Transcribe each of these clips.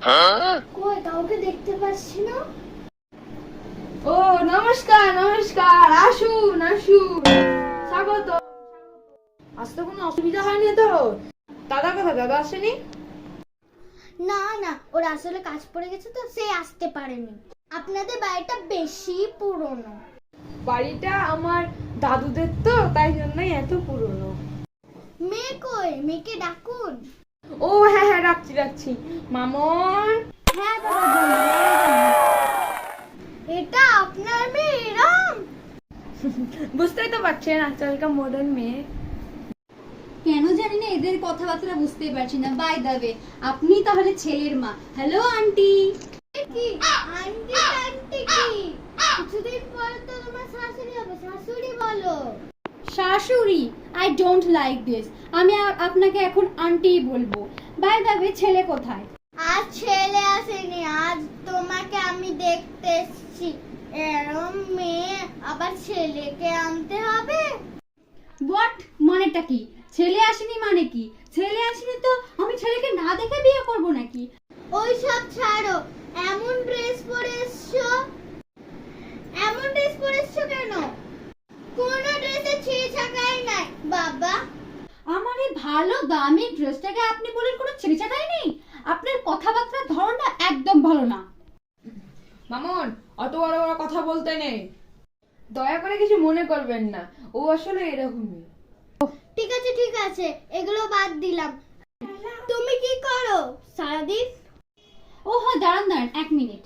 কই কাউকে দেখতে পাচ্ছি না। ও নমস্কার নমস্কার, আসুন আসুন, স্বাগত। আসতে কোনো অসুবিধা হয়নি তো? দাদা কোথায়? দাদা আসেনি? না না, ওর আসলে কাজ পড়ে গেছে তো সে আসতে পারেনি। আপনাদের বাড়িটা বেশি পুরনো। বাড়িটা আমার দাদুদের তো, তাই জন্যই এত পুরনো। মেয়ে কই? মেয়েকে ডাকুন। ও হ্যাঁ হ্যাঁ, রাখছি রাখছি। মামন, হ্যাঁ বাবা বলুন। এটা আপনার মেয়ে এরম? বুঝতেই তো পারছেন আজকালকার মডার্ন মেয়ে। কেন জানি না এদের কথাবার্তা বুঝতেই পারছি না। বাই দ্য ওয়ে, আপনি তাহলে ছেলের মা। Hello aunty. কি আন্টি আন্টি কি? কিছুদিন পর তো তোমার শাশুড়ি হবে, শাশুড়ি বলো। শাশুড়ি? I don't like this. আমি আপনাকে এখন আন্টি বলবো। বাই দ্য ওয়ে, ছেলে কোথায়? আজ ছেলে আসেনি, আজ তোমাকে আমি দেখতে এসেছি। এরম মেয়ে আবার ছেলেকে আনতে হবে? হোয়াট মানেটা কি? ছেলে আসেনি মানে কি? ছেলে আসেনি তো আমি ছেলেকে না দেখে বিয়ে করব নাকি? ওই সব ছাড়ো, এমন ড্রেস পরে এসছো। এমন ড্রেস পরে এসছো কেন? কোন ড্রেসে ছিঁড়ে ছাকাই নাই বাবা। আমার এই ভালো দামি ড্রেসটাকে আপনি বলেন কোনো ছেলেচাটাই নেই? আপনার কথাবার্তার ধরনটা একদম ভালো না। মামন, অত বড় বড় কথা বলতে নেই, দয়া করে কিছু মনে করবেন না। ও আসলে এরকমই। ঠিক আছে, এগুলো বাদ দিলাম। তুমি কি করো সারাদিন? ও হ্যাঁ, দাঁড়ান দাঁড়ান 1 মিনিট।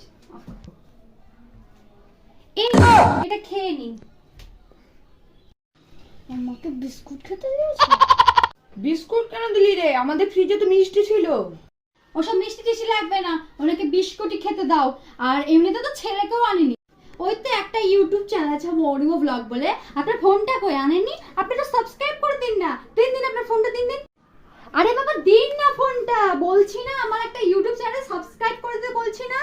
এই এটা খেয়ে নিন। আমাকে বিস্কুট খেতে দিয়েছো? বিস্কুট কেন দিলি রে? আমাদের ফ্রিজে তো মিষ্টি ছিল। ওসব মিষ্টি টিষ্টি লাগবে না, ওনাকে বিস্কুটই খেতে দাও। আর এমনিতে তো ছেলেকেও আনেনি। ওই তো একটা ইউটিউব চ্যানেল আছে মরিমো ব্লগ বলে। আপনার ফোনটা কই আনেননি? আপনি তো সাবস্ক্রাইব করে দিন না। দিন আপনার ফোনটা দিন। আরে বাবা দিন না ফোনটা, বলছি না আমার একটা ইউটিউব চ্যানেল সাবস্ক্রাইব করে দিতে বলছি না।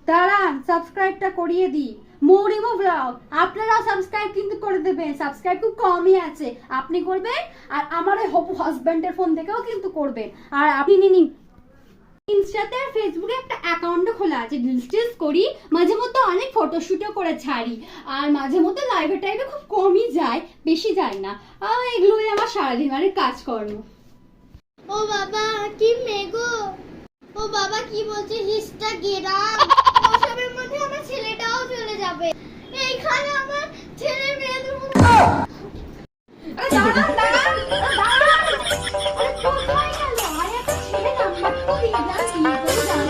দাঁড়ান সাবস্ক্রাইবটা করিয়ে দিই। মরিমো ব্লগ, আপনারাও সাবস্ক্রাইব কিন্তু করে দেবেন। সাবস্ক্রাইব খুব কমই আছে, আপনি করবেন। আর আমার ওই হবু হাজবেন্ডের ফোন থেকেও কিন্তু করবেন। আর আপনি নিন ইনস্টাতে আর ফেসবুকে একটা অ্যাকাউন্টও খোলা আছে। রিলস টিলস করি, মাঝে মধ্যে অনেক ফটোশুটও করে ছাড়ি। আর মাঝে মধ্যে লাইভে টাইভে খুব কমই যায়, বেশি যায় না। এগুলোই আমার সারাদিন মানে কাজকর্ম। ও বাবা কি মেগো, ও বাবা কি বলছে ইনস্টাগ্রাম, ওসবের মধ্যে আমার ছেলেটাও চলে যাবে। এইখানে আমার ছেলে মেয়েদের মধ্যে দাঁড়ান দাঁড়ান দাঁড়ান। আরে কোথায় গেল? আরে একটা ছেলে নাম্বার তো দিয়ে দাও।